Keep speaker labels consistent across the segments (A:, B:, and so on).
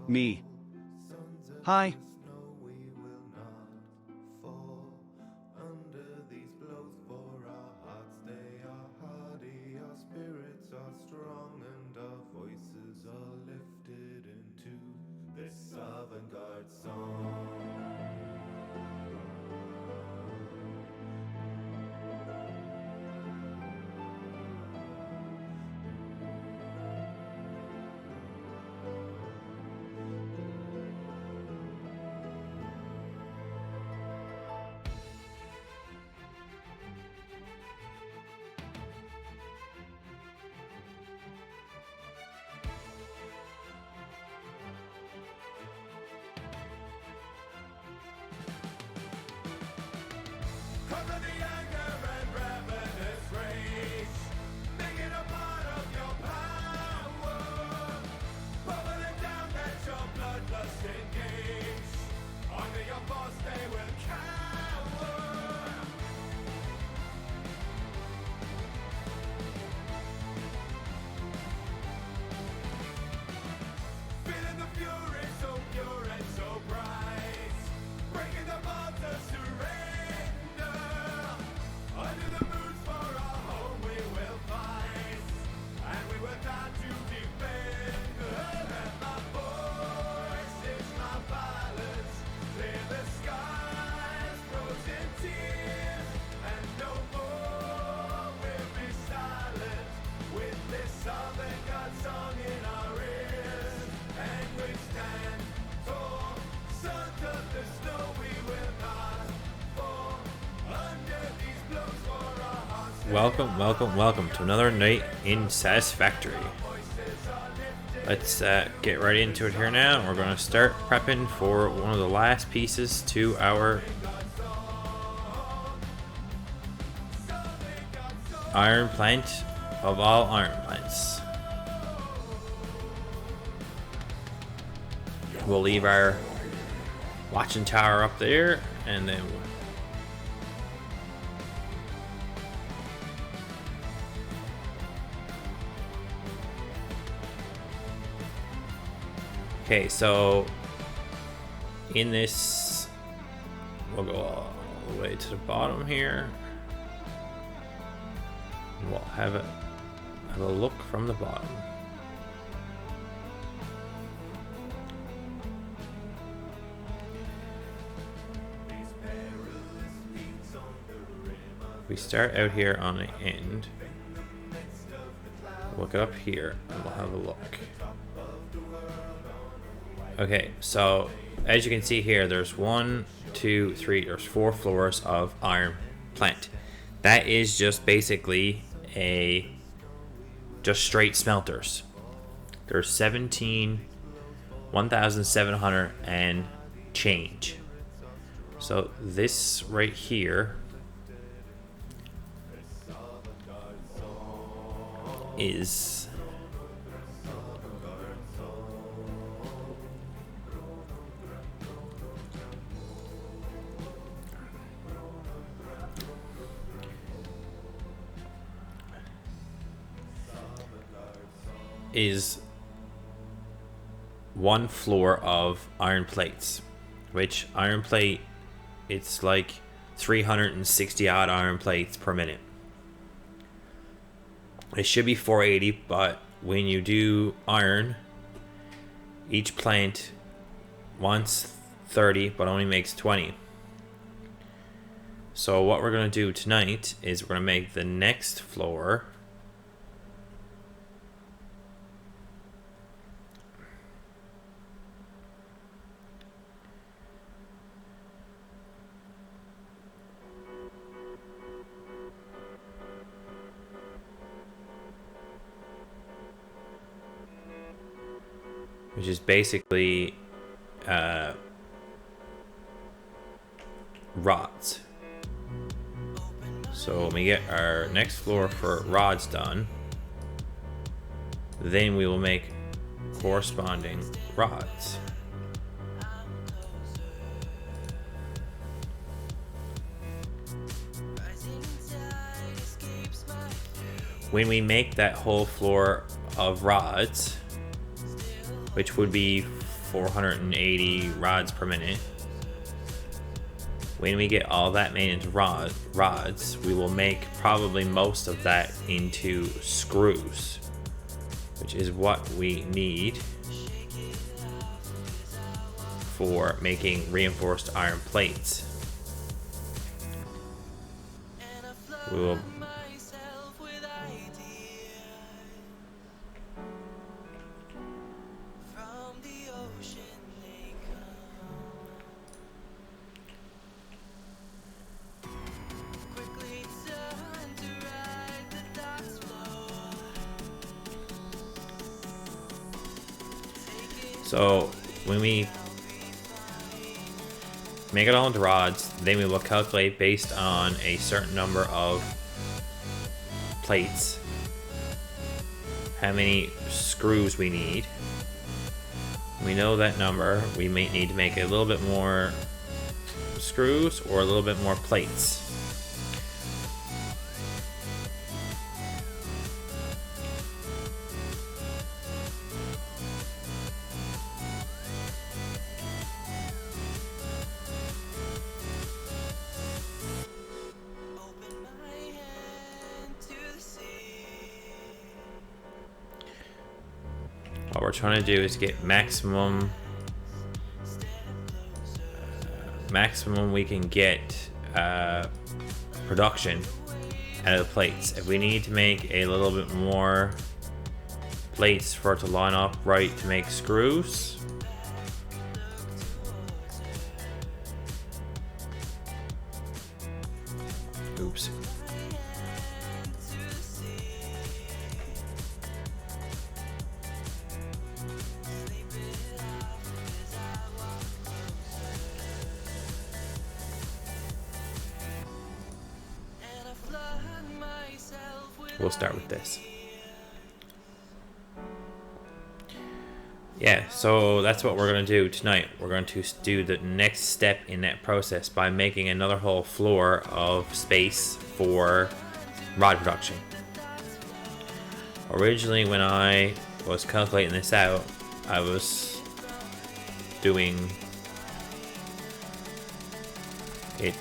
A: Me. Hi.
B: Cover the anger and ravenous rage, make it a part of your power. Bubble it down, let your bloodlust engage. Under your boss they will cower. Feeling the fury so pure and so bright, breaking the bonds of surrender. Under the moons for our home we will fight, and we will die to defend. And my voice is my violence, clear the skies, frozen tears, and no more will be silent with this avant-garde song in our ears. And we stand tall, sons of the snow, we will not fall under these blows for our hearts.
C: Welcome to another night in Satisfactory. Let's get right into it here now. We're going to start prepping for one of the last pieces to our iron plant of all iron plants. We'll leave our watching tower up there, and then okay, so in this, we'll go all the way to the bottom here. We'll have a look from the bottom. We start out here on the end. Look up here and we'll have a look. Okay, so as you can see here, there's 1, 2, 3, there's 4 floors of iron plant. That is just basically just straight smelters. There's 1,700 and change. So this right here is one floor of iron plates, which iron plate, it's like 360 odd iron plates per minute. It should be 480, but when you do iron, each plant wants 30 but only makes 20. So what we're going to do tonight is we're going to make the next floor which is basically rods. So when we get our next floor for rods done, then we will make corresponding rods. When we make that whole floor of rods, which would be 480 rods per minute. When we get all that made into rods, we will make probably most of that into screws, which is what we need for making reinforced iron plates. We will So when we make it all into rods, then we will calculate based on a certain number of plates how many screws we need. We know that number. We may need to make a little bit more screws or a little bit more plates. What we're trying to do is get maximum we can get production out of the plates. If we need to make a little bit more plates for it to line up right to make screws, oops. We'll start with this. Yeah, so that's what we're going to do tonight. We're going to do the next step in that process by making another whole floor of space for rod production. Originally, when I was calculating this out, I was doing it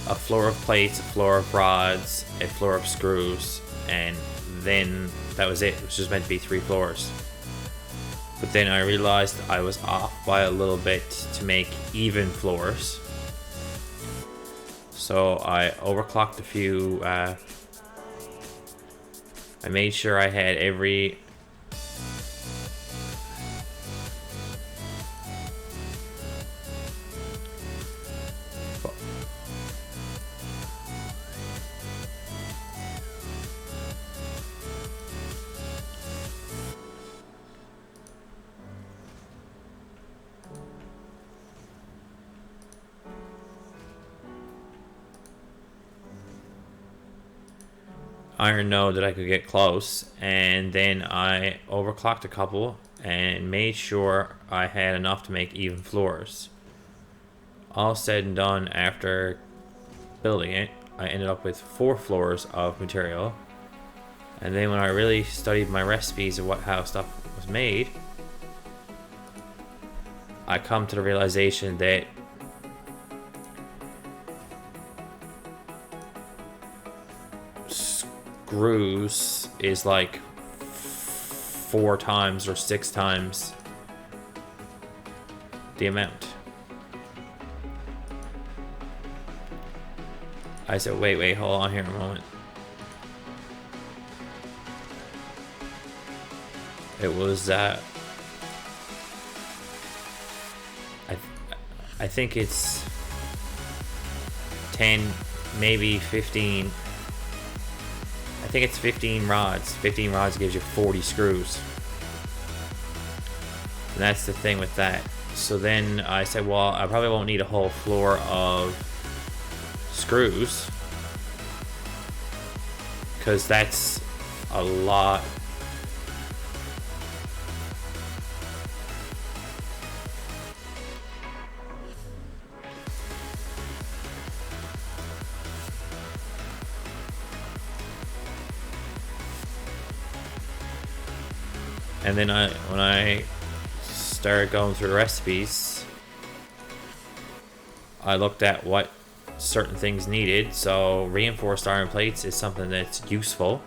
C: a floor of plates, a floor of rods, a floor of screws, and then that was it. It was just meant to be 3 floors. But then I realized I was off by a little bit to make even floors. So I overclocked a few. I made sure I had every iron node that I could get close, and then I overclocked a couple and made sure I had enough to make even floors. All said and done, after building it, I ended up with 4 floors of material. And then when I really studied my recipes of how stuff was made, I come to the realization that screws is like 4 times or 6 times the amount. I said, wait, hold on here a moment. It was I think it's 10, maybe 15. I think it's 15 rods. 15 rods gives you 40 screws. And that's the thing with that. So then I said, well, I probably won't need a whole floor of screws, because that's a lot And then when I started going through recipes, I looked at what certain things needed. So reinforced iron plates is something that's useful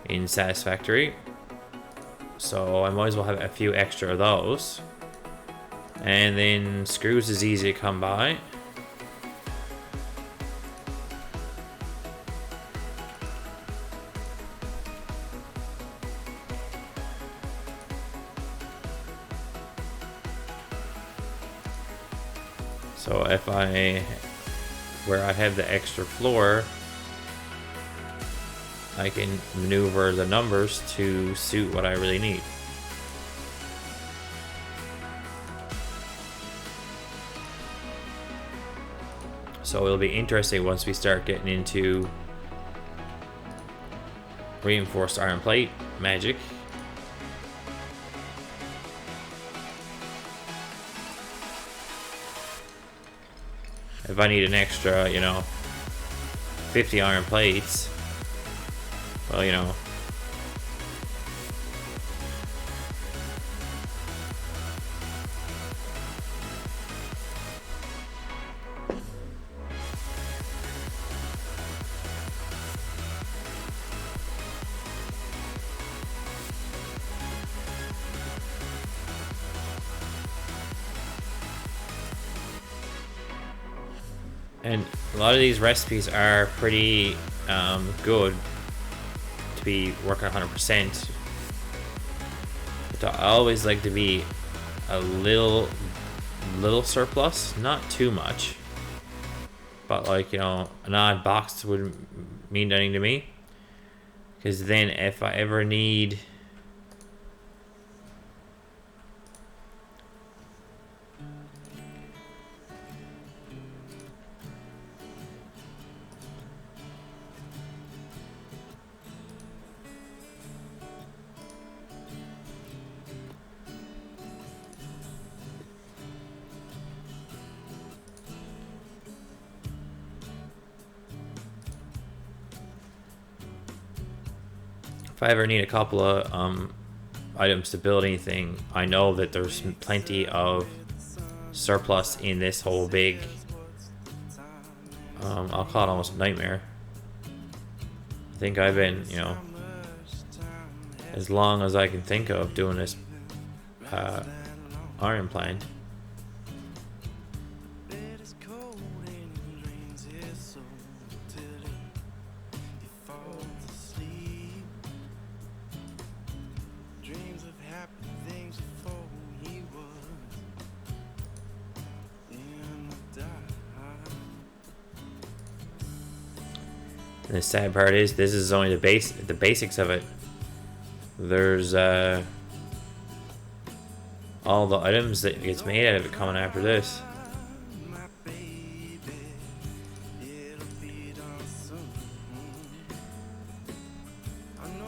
C: in Satisfactory. So I might as well have a few extra of those. And then screws is easy to come by. So if where I have the extra floor, I can maneuver the numbers to suit what I really need. So it'll be interesting once we start getting into reinforced iron plate magic. If I need an extra, 50 iron plates, well, and a lot of these recipes are pretty good to be working 100%. But I always like to be a little surplus, not too much. But like, an odd box wouldn't mean anything to me. Because then if I ever need... If I ever need a couple of items to build anything, I know that there's plenty of surplus in this whole big, I'll call it almost a nightmare. I think I've been, as long as I can think of doing this iron plant. And the sad part is, this is only the basics of it. There's all the items that gets made out of it coming after this.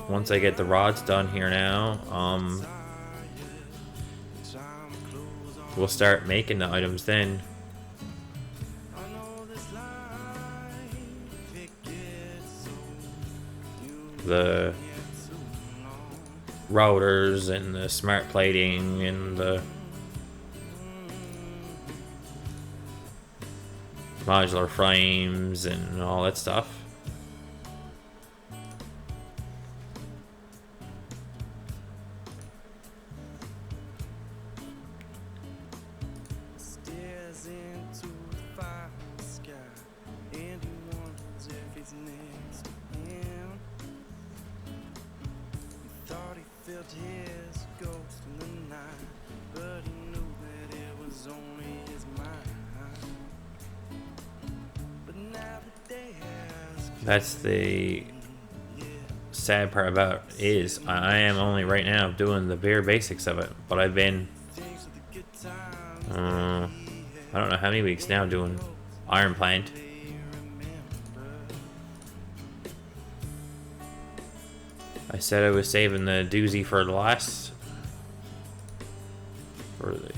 C: Once I get the rods done here now, we'll start making the items then. The routers and the smart plating and the modular frames and all that stuff. That's the sad part about it, is I am only right now doing the bare basics of it, but I've been I don't know how many weeks now doing iron plant. I said I was saving the doozy for the last, for the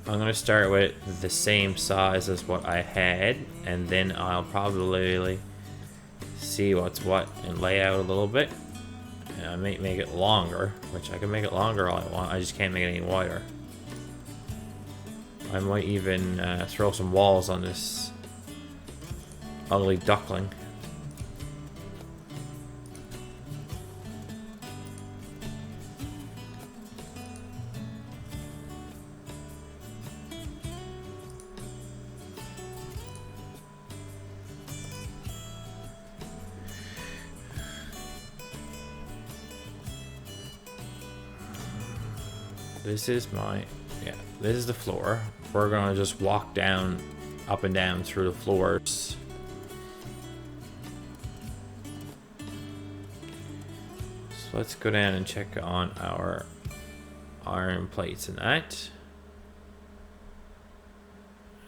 C: I'm gonna start with the same size as what I had, and then I'll probably see what's what and lay out a little bit. And I may make it longer, which I can make it longer all I want. I just can't make it any wider. I might even throw some walls on this ugly duckling. This is this is the floor. We're gonna just walk down, up and down through the floors. So let's go down and check on our iron plates and that.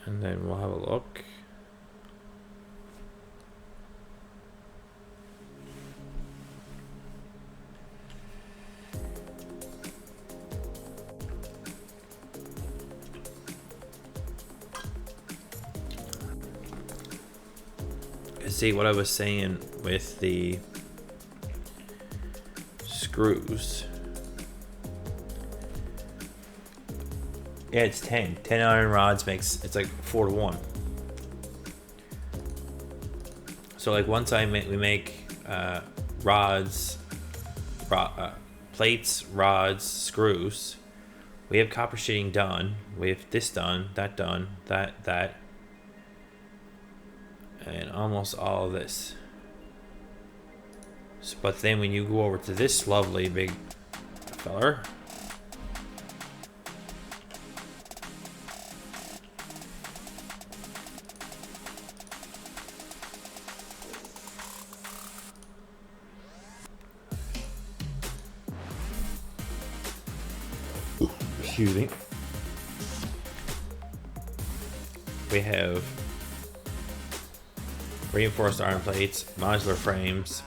C: And then we'll have a look. See what I was saying with the screws. Yeah, it's 10. 10 iron rods makes, it's like 4 to 1. So like once we make rods, plates, rods, screws. We have copper sheeting done. We have this done, that, and almost all of this. But then when you go over to this lovely big feller, excuse me, we have reinforced iron plates, modular frames.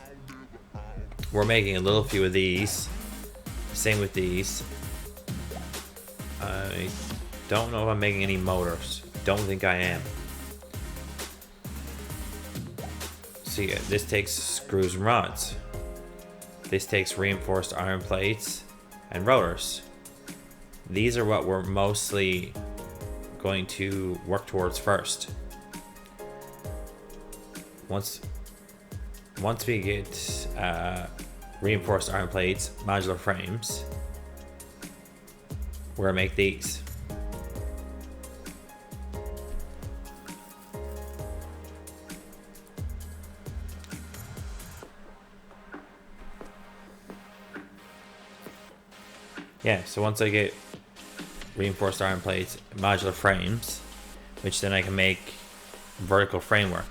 C: We're making a little few of these. Same with these. I don't know if I'm making any motors. Don't think I am. So yeah, this takes screws and rods. This takes reinforced iron plates and rotors. These are what we're mostly going to work towards first. Once we get reinforced iron plates, modular frames, we're gonna make these. Yeah, so once I get reinforced iron plates, modular frames, which then I can make vertical framework.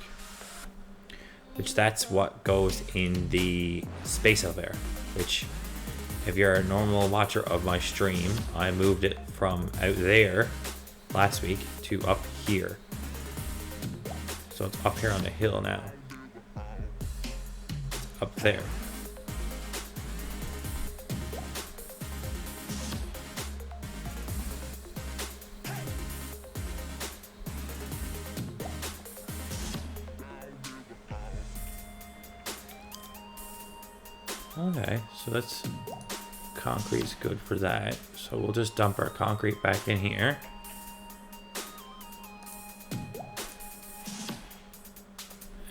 C: Which that's what goes in the space elevator, which if you're a normal watcher of my stream, I moved it from out there last week to up here. So it's up here on the hill now. It's up there. Okay, so that's concrete's good for that. So we'll just dump our concrete back in here.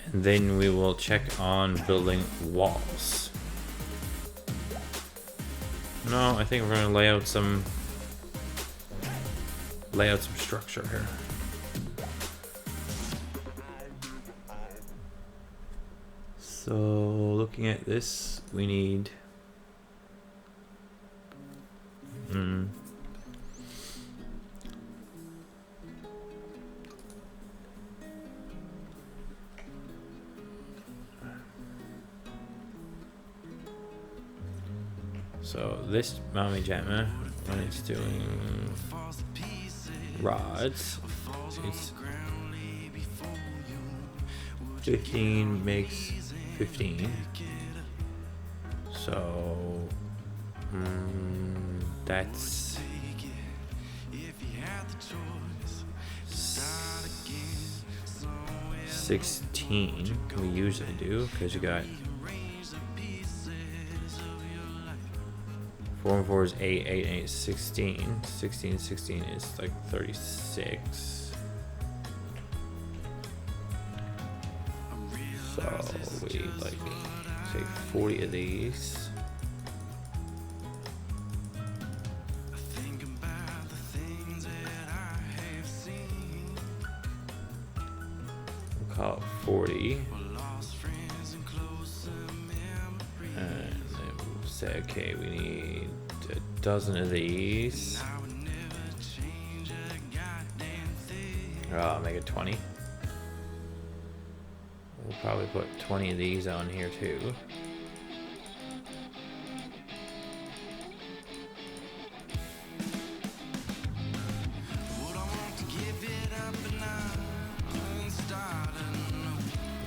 C: And then we will check on building walls. No, I think we're gonna lay out some structure here. So looking at this, we need so this Mommy Jamma, when it's doing rods, it's 15 makes 15. So that's 16. We usually do because you got 4 and 4 is 8, 8 and 8 is 16. 16, 16 is like 36. So we like say 40 of these. We'll call it 40. And then we'll say, okay, we need a dozen of these. Oh, make it 20. We'll probably put 20 of these on here too.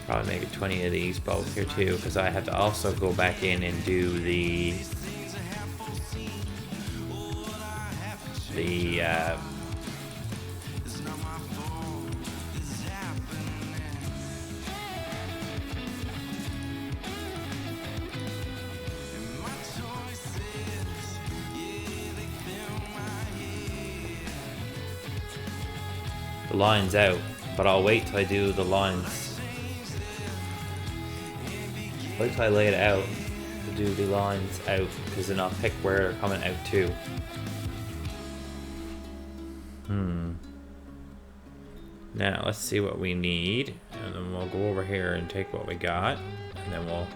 C: Probably make it 20 of these both here too, because I have to also go back in and do the lines out, but I'll wait till I do the lines. Wait till I lay it out to do the lines out, because then I'll pick where they're coming out to. Now let's see what we need, and then we'll go over here and take what we got, and then we'll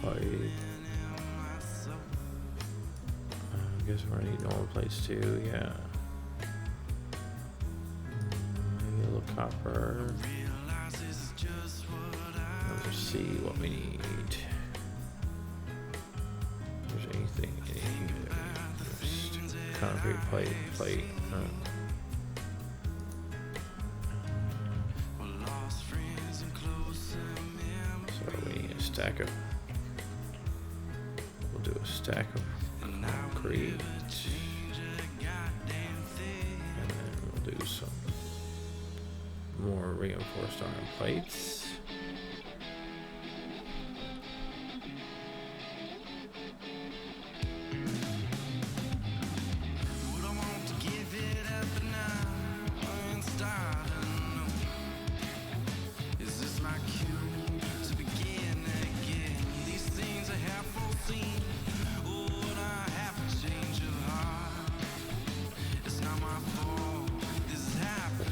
C: I guess we're gonna need normal plates too, yeah. Maybe a little copper. Let's see what we need. If there's anything in here. Just concrete plate. So we need a stack of. We'll do a stack of concrete, and then we'll do some more reinforced iron plates.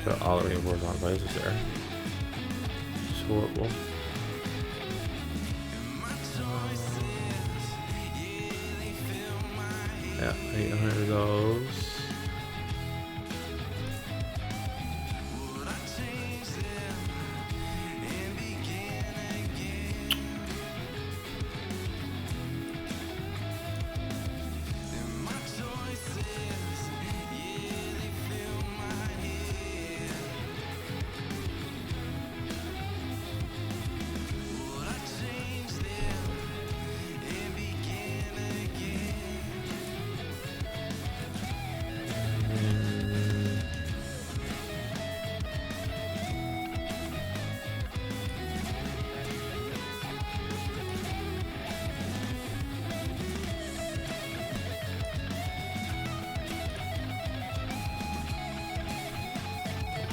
C: Put all the reinforced iron plates there. It's horrible. Yeah, 800 of those.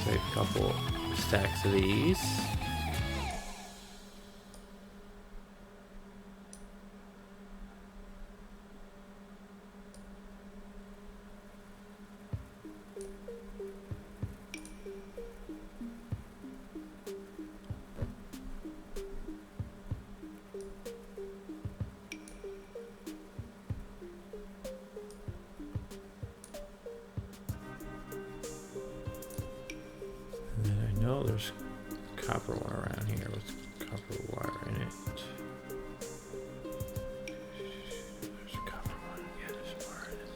C: Take a couple stacks of these. copper one around here with copper wire in it. There's a copper one. Yeah, there's wire in it.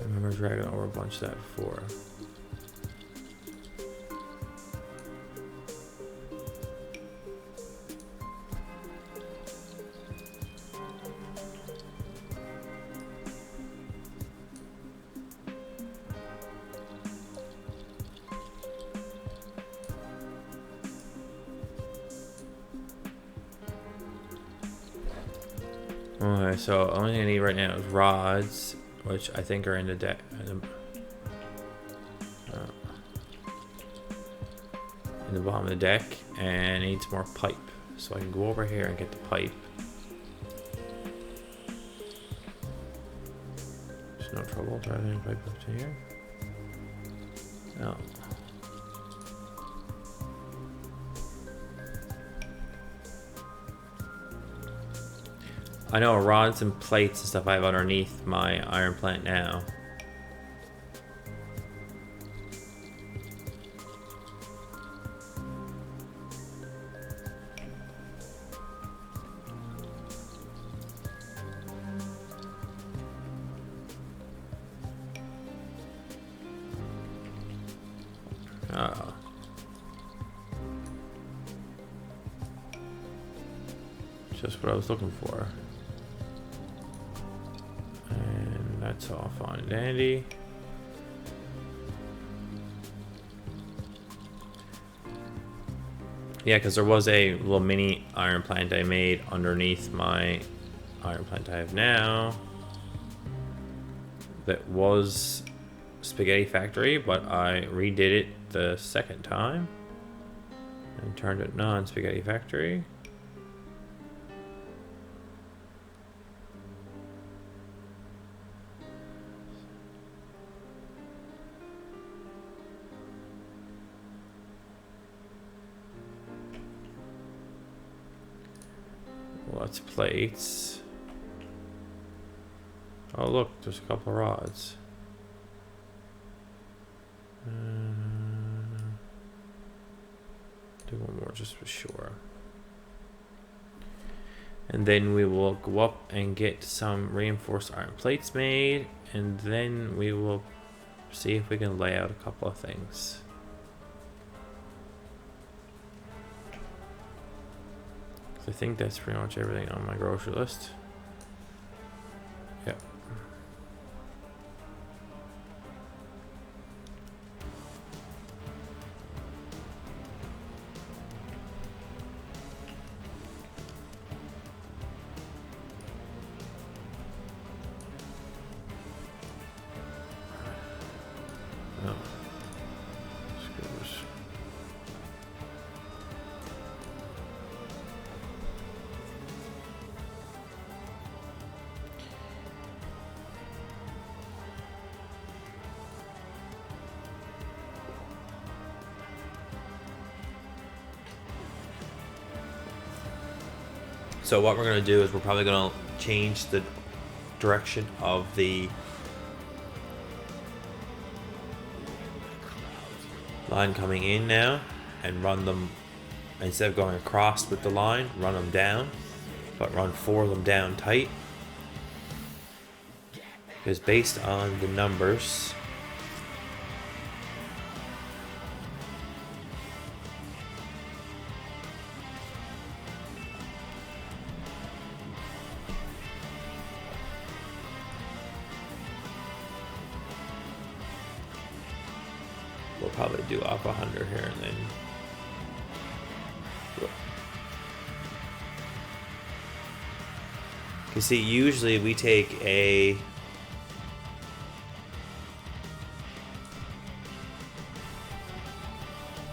C: I remember dragging over a bunch of that before. Okay, so only thing I need right now is rods, which I think are in the deck. In the bottom of the deck, and I need some more pipe. So I can go over here and get the pipe. There's no trouble driving pipe up to here. No. I know rods and plates and stuff I have underneath my iron plant now. Oh. Just what I was looking for. And that's all fine and dandy. Yeah, because there was a little mini iron plant I made underneath my iron plant I have now. That was Spaghetti Factory, but I redid it the second time and turned it non-Spaghetti Factory. Lots of plates. Oh look, there's a couple of rods. Do one more just for sure. And then we will go up and get some reinforced iron plates made, and then we will see if we can lay out a couple of things. I think that's pretty much everything on my grocery list. Yep. Oh. Screws. So what we're going to do is we're probably going to change the direction of the line coming in now and run them, instead of going across with the line, run them down, but run 4 of them down tight. Because based on the numbers, we'll probably do up 100 here and then. You see, usually we take a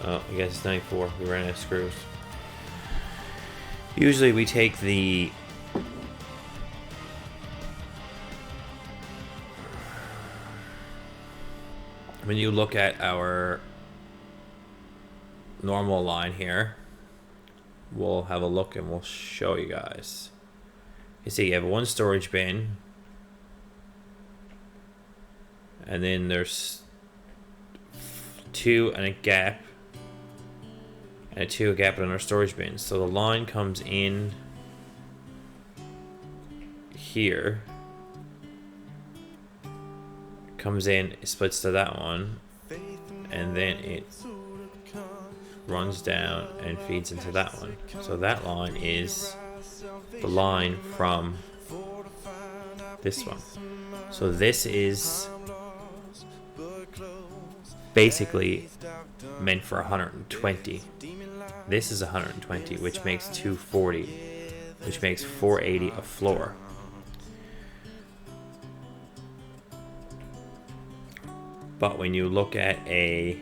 C: oh, I guess it's 94. We ran out of screws. Usually we take the when you look at our normal line here, we'll have a look and we'll show you guys. You see, you have one storage bin, and then there's 2 and a gap, and a 2 gap in our storage bin. So the line comes in here, comes in, it splits to that one, and then it runs down and feeds into that one. So that line is the line from this one. So this is basically meant for 120. This is 120, which makes 240, which makes 480 a floor. But when you look at a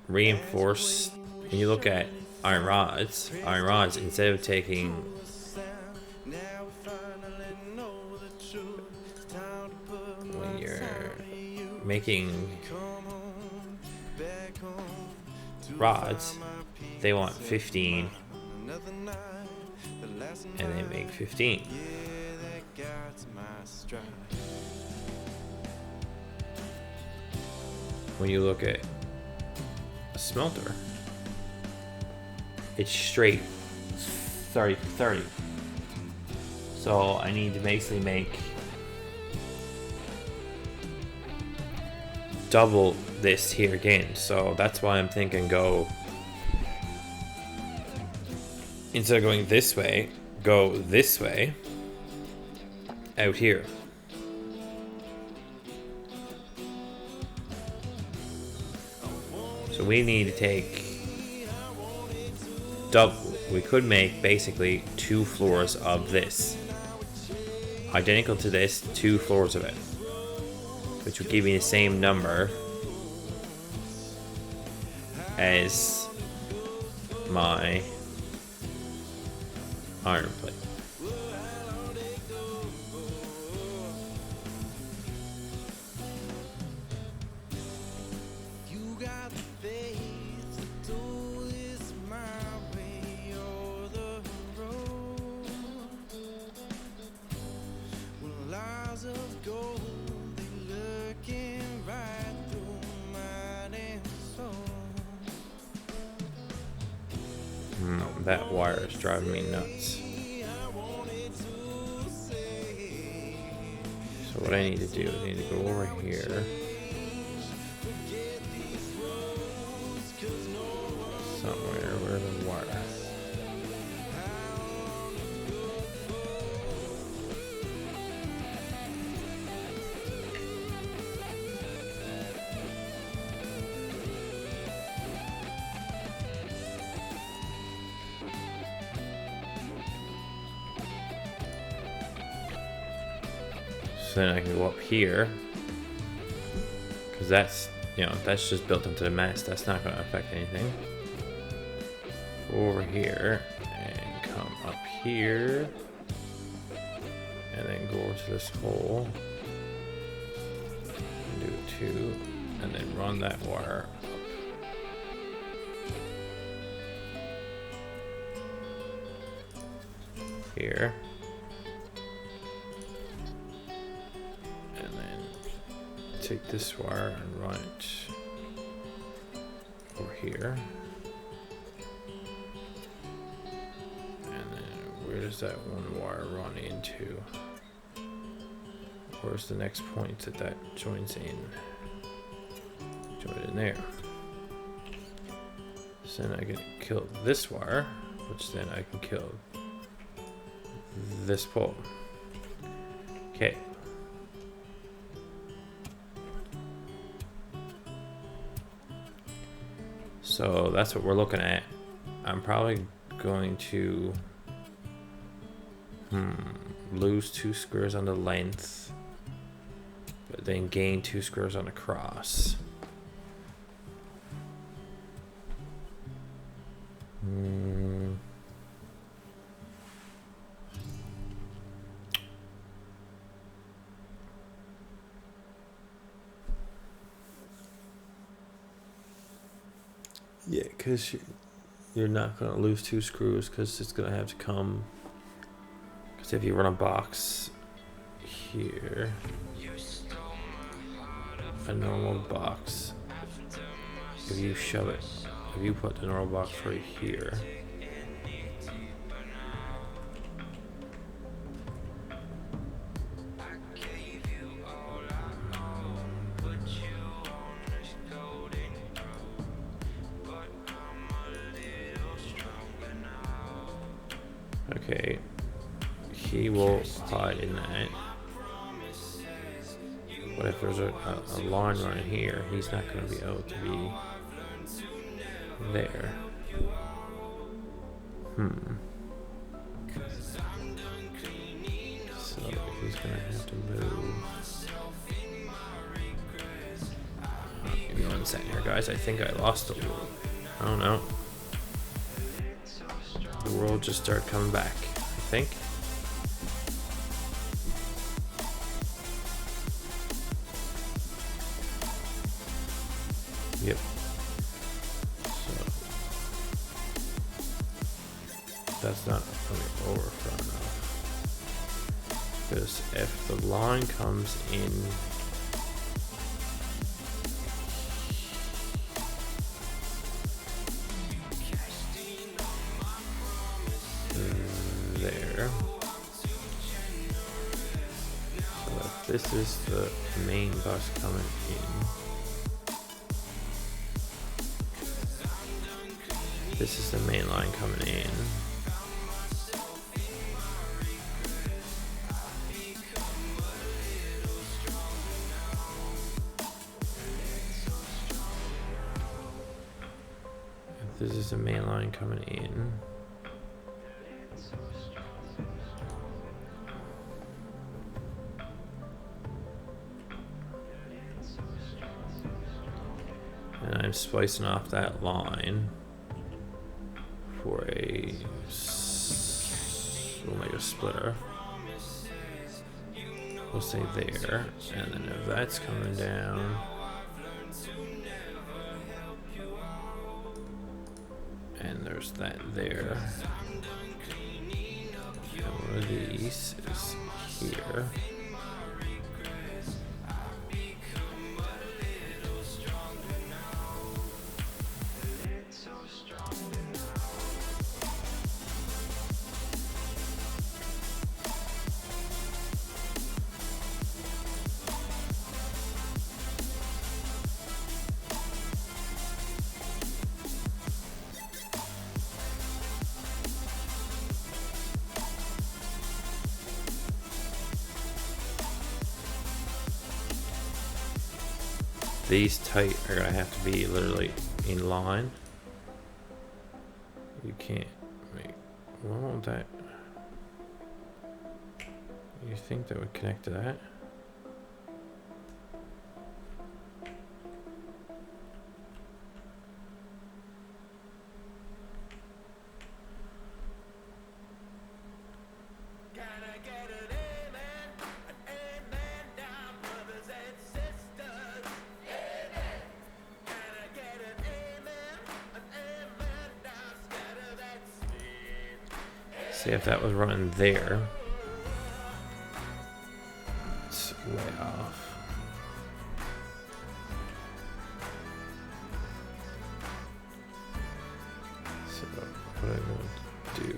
C: reinforced, when you look at iron rods, instead of taking when you're making rods, they want 15 and they make 15. When you look at a smelter, it's straight 30 for 30. So I need to basically make double this here again. So that's why I'm thinking go, instead of going this way, go this way out here. So we need to take double. We could make basically 2 floors of this, identical to this, 2 floors of it, which would give me the same number as my iron plate. That wire is driving me nuts. So what I need to do is I need to go over here. Somewhere, where's the wire? Then I can go up here, because that's, that's just built into the mast. That's not going to affect anything. Go over here and come up here, and then go over to this hole and do 2, and then run that wire up here. Take this wire and run it over here. And then where does that one wire run into? Where's the next point that joins in? Join in there. So then I can kill this wire, which then I can kill this pole. Okay. So that's what we're looking at. I'm probably going to lose 2 squares on the length, but then gain 2 squares on the cross. Yeah, because you're not going to lose 2 screws, because it's going to have to come, because if you run a box here, a normal box, if you shove it, if you put the normal box right here, okay, he will hide in that. But if there's a line running here, he's not going to be able to be there. So he's going to have to move. Give me 1 second here, guys. I think I lost the world. I don't know. The world just started coming back, I think. Yep. So that's not coming over far enough. Because if the line comes in there, so if this is the main bus coming in, this is the main line coming in. If this is the main line coming in, and I'm splicing off that line for a, we'll make a splitter. We'll say there, and then if that's coming down, and there's that there, and one of these is here. These tight are gonna have to be literally in line. You can't make, why won't that? You think that would connect to that? See if that was running there. It's way off. So what I'm going to do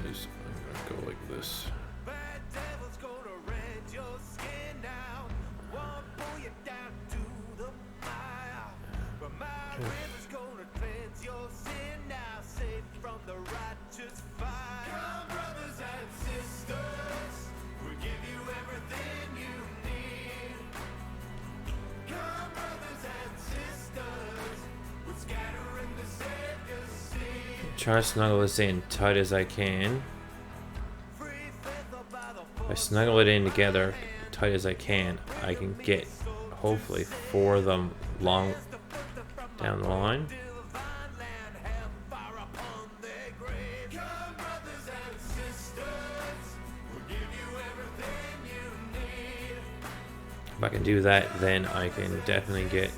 C: is I'm going to go like this.
B: Bad devil's gonna rend your skin now. Won't pull you down to the mire. But my river's gonna cleanse your sin now. Safe from the righteous fire. Come, brothers and sisters, we'll give you everything you need. Come, brothers and sisters, we're scattering the Savior's seed.
C: Try to snuggle this in tight as I can. If I snuggle it in together tight as I can get hopefully 4 of them long down the line. If I can do that, then I can definitely get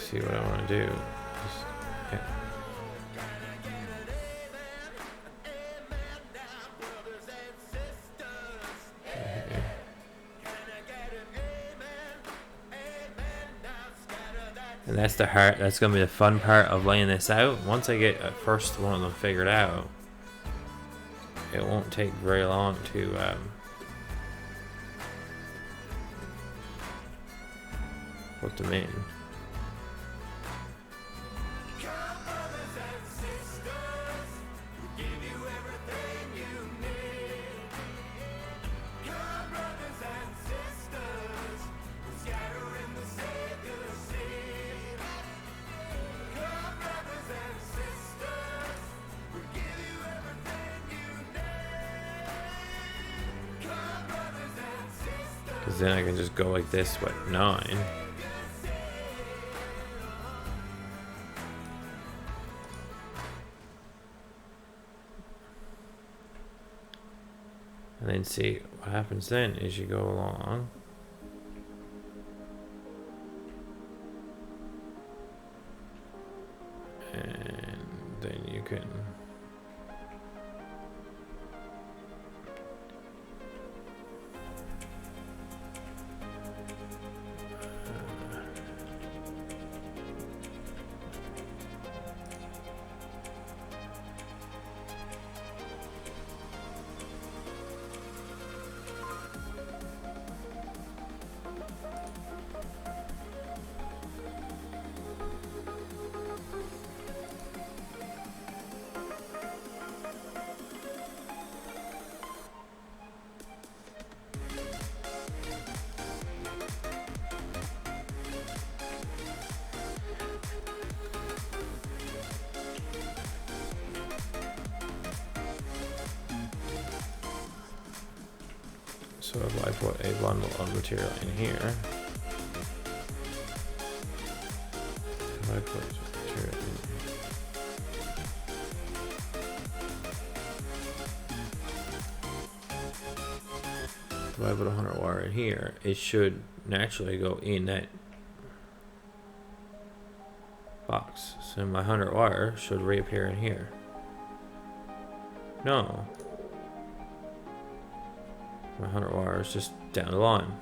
C: see what I want to do. Yeah. Okay. And that's the hard. That's gonna be the fun part of laying this out. Once I get a first one of them figured out, it won't take very long to put them in. Because then I can just go like this with 9. And then see what happens then is you go along. And then you can so if I put a bundle of material in here, if I put material in if I put a 100 wire in here, it should naturally go in that box. So my 100 wire should reappear in here. No. My 100 wire is just down the line.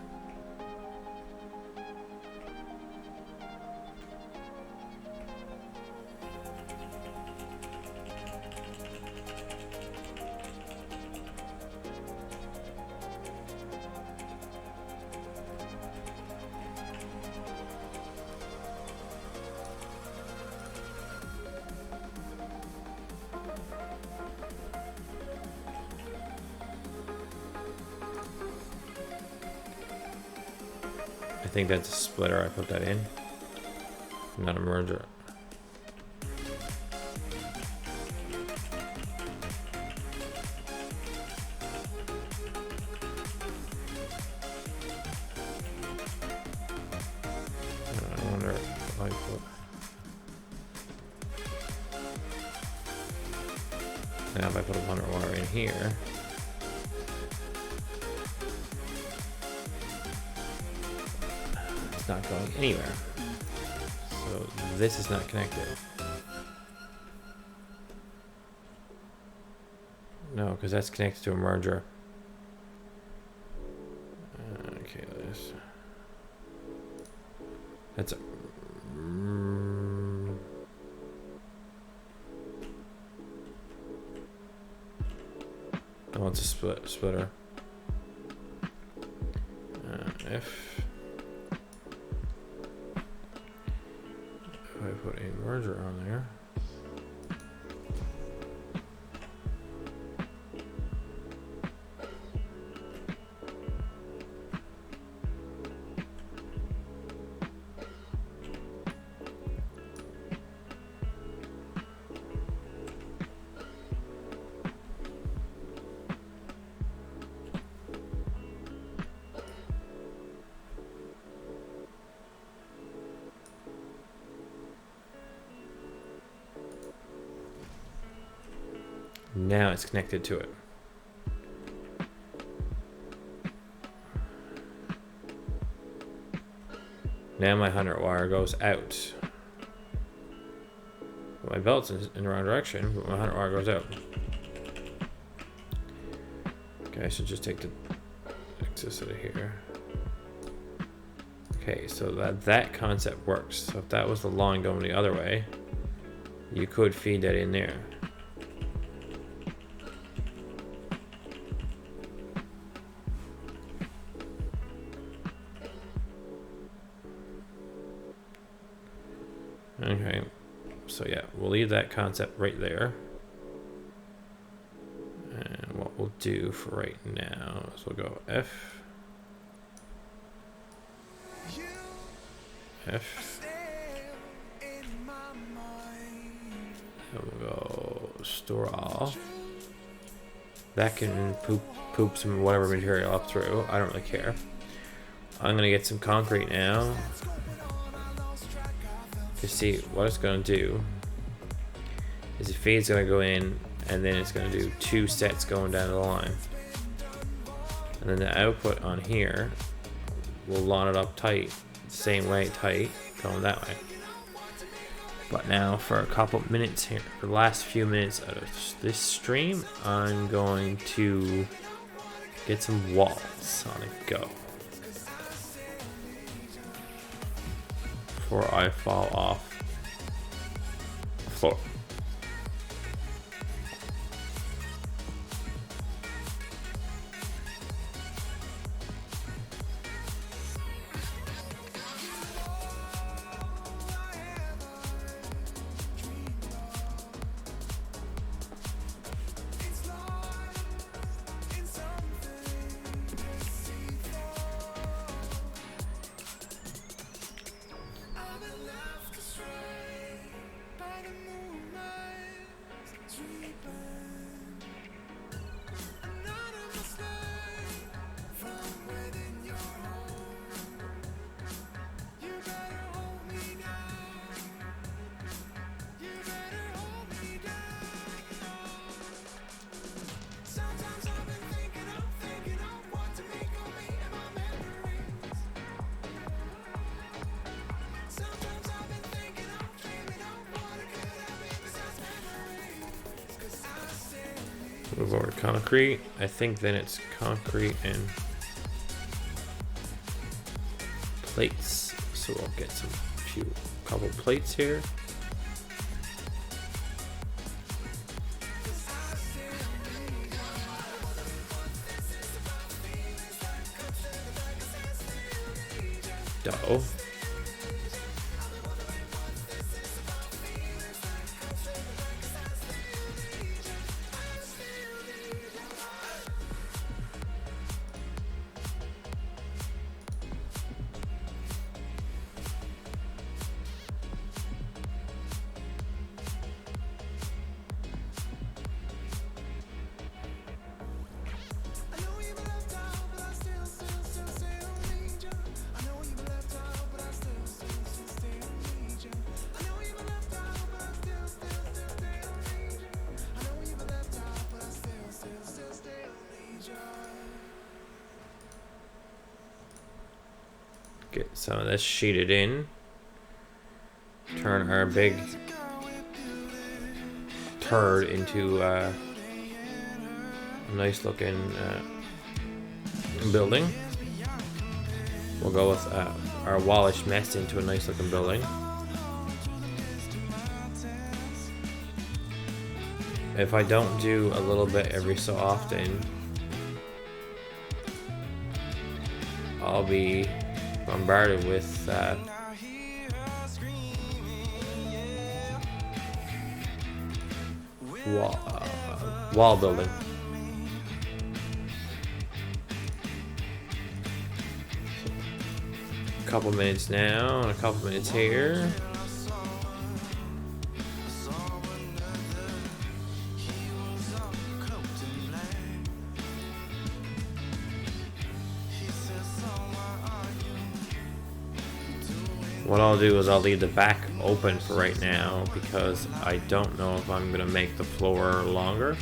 C: I think that's a splitter I put that in, not a merger. I wonder if I put... Now if I put a 100 wire in here, not going anywhere. So this is not connected. No, because that's connected to a merger. Okay, that's a oh, it's a splitter. If I put a merger on there, now it's connected to it. Now my 100 wire goes out. My belt's in the wrong direction, but my hot wire goes out. Okay, I should just take the excess out of here. Okay, so that concept works. So if that was the line going the other way, you could feed that in there. Okay, so yeah, we'll leave that concept right there. And what we'll do for right now is we'll go F, F, and we'll go store all. That can poop some whatever material up through. I don't really care. I'm gonna get some concrete now. To see what it's going to do is the feed's going to go in, and then it's going to do 2 sets going down the line, and then the output on here will line it up tight, the same way tight, going that way. But now for a couple minutes here, for the last few minutes out of this stream, I'm going to get some walls on the go before I fall off the floor. Move over to concrete. I think then it's concrete and plates. So we'll get couple plates here. Dough. Get some of this sheeted in. Turn our big turd into a nice looking building. We'll go with our wallish mess into a nice looking building. If I don't do a little bit every so often, I'll be bombarded with wall building. A couple minutes now and a couple minutes here. What I'll do is I'll leave the back open for right now because I don't know if I'm going to make the floor longer.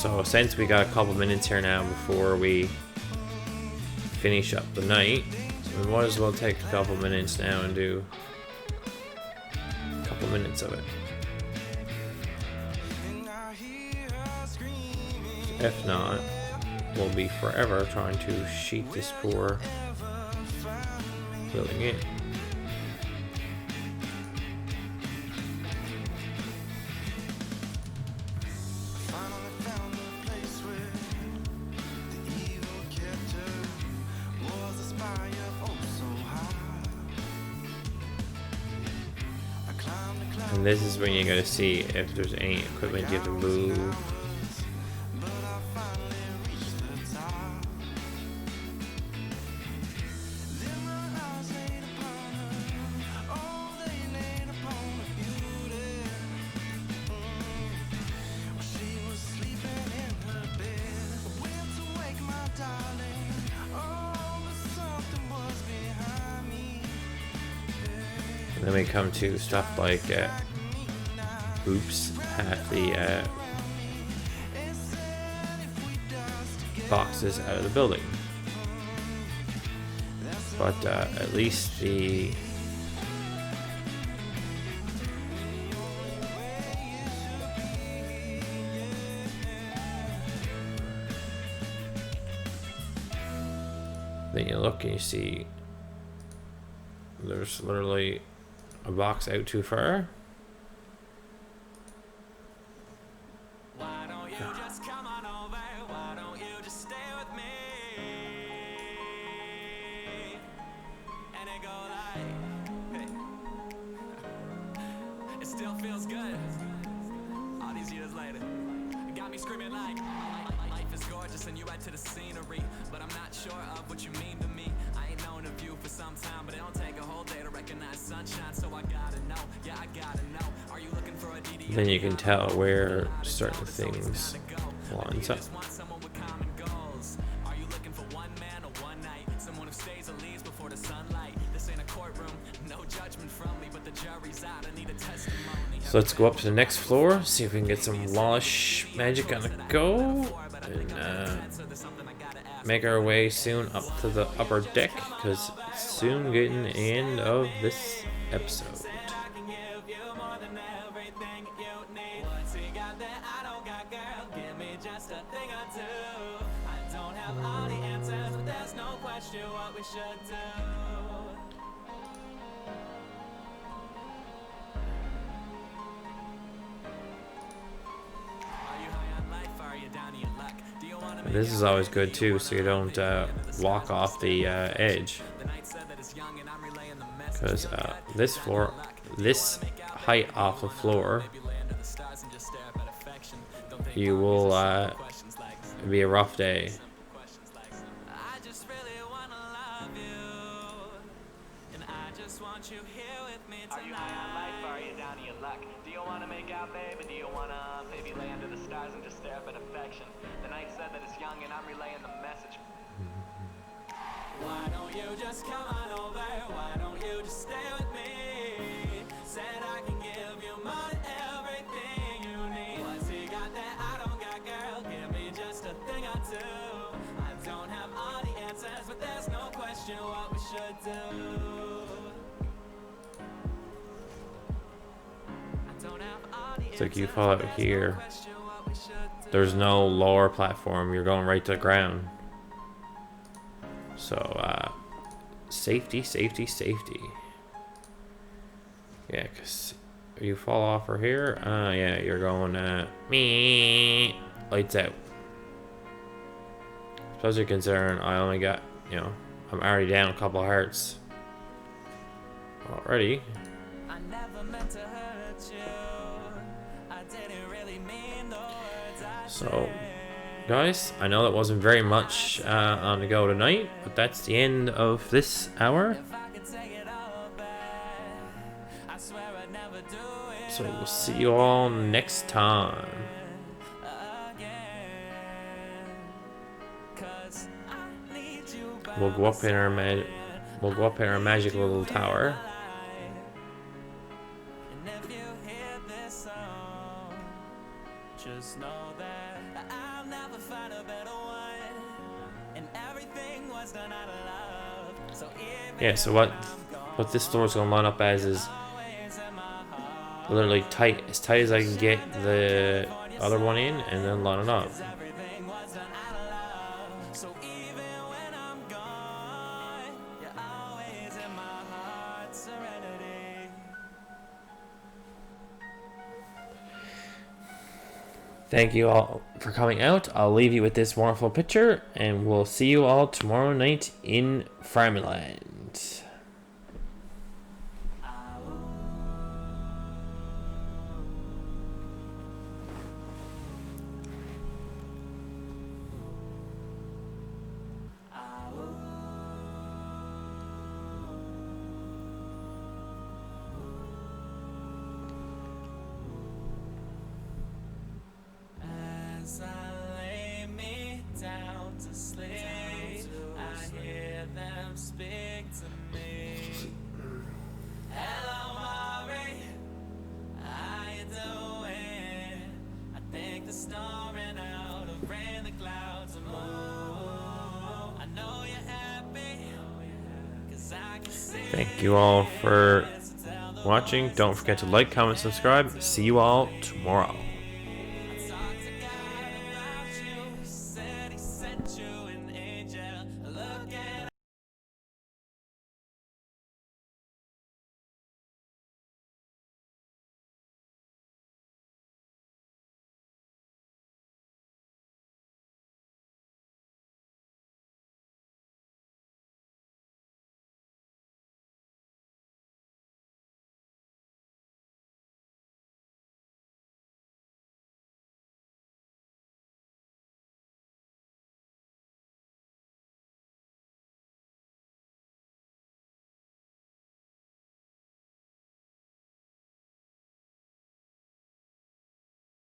C: So since we got a couple minutes here now before we finish up the night, we might as well take a couple minutes now and do a couple minutes of it. If not, we'll be forever trying to sheet this poor building in. And this is when you gotta see if there's any equipment you have to move. And then we come to stuff like oops, half the boxes out of the building. But at least the then you look and you see there's literally a box out too far.
B: Why don't you just come on over? Why don't you just stay with me? And it go like, hey. It still feels good. All these years later, it got me screaming like, life is gorgeous and you add to the scenery, but I'm not sure of what you mean to me. I ain't known of you for some time, but it don't take a whole day to recognize sunshine, so I gotta know, yeah, I gotta know. Are you looking for a DD?
C: Then you can tell where certain things lines up.
B: Are you looking for one man or one night? Someone who stays or leaves before the sunlight. This ain't a courtroom, no judgment from me, but the jury's out. I need a testimony.
C: So let's go up to the next floor, see if we can get some lawish magic on the go, and make our way soon up to the upper deck, because it's soon getting the end of this episode.
B: What we should do. Are you high on life? Are you down to your luck? Do you want to
C: This is always good too, so you don't walk off the edge, because this floor, this height off the floor, you will be a rough day.
B: I just really wanna love you, and I just want you here with me tonight. Are you high on life? Are you down to your luck? Do you wanna make out, baby? Do you wanna maybe lay under the stars and just stare up at affection? The night said that it's young, and I'm relaying the message. Why don't you just come on over? Why don't you just stay with me? Said I can give you more than everything you need. What's he got that I don't got, girl? Give me just a thing or two. I don't have all the answers, but there's no question what we should do. I don't have all the
C: It's like you
B: answers,
C: fall out
B: but there's
C: here.
B: no question what we should do.
C: There's no lower platform, you're going right to the ground. So, safety, safety, safety. Yeah, because you fall off or here, yeah, you're going, me, lights out. Especially considering I only got, you know, I'm already down a couple of hearts already.
B: I never meant to hurt you. I didn't really mean the words I
C: So, guys, I know that wasn't very much on the go tonight, but that's the end of this hour.
B: If I could take it all back, I swear I'd never do it
C: So we'll see you all next time.
B: again. 'Cause I need you by
C: We'll go up in our magic little tower.
B: And if you hear this song, Just know that I'll never find a better one, and everything was done out of love. So even
C: Yeah, so what this floor is gonna line up as is
B: always in my heart,
C: literally tight as I can get the other one in, and then line it up.
B: everything was done out of love. So even when I'm gone, you're always in my heart. Serenity.
C: Thank you all for coming out. I'll leave you with this wonderful picture, and we'll see you all tomorrow night in Farmland.
B: As I lay me down to sleep, I hear them speak to me. Hello, Mari, how you doing? I think the storm ran out of rain, the clouds are moved. I know you're happy, 'cause I can see.
C: Thank you all for watching. Don't forget to like, comment, subscribe. See you all tomorrow.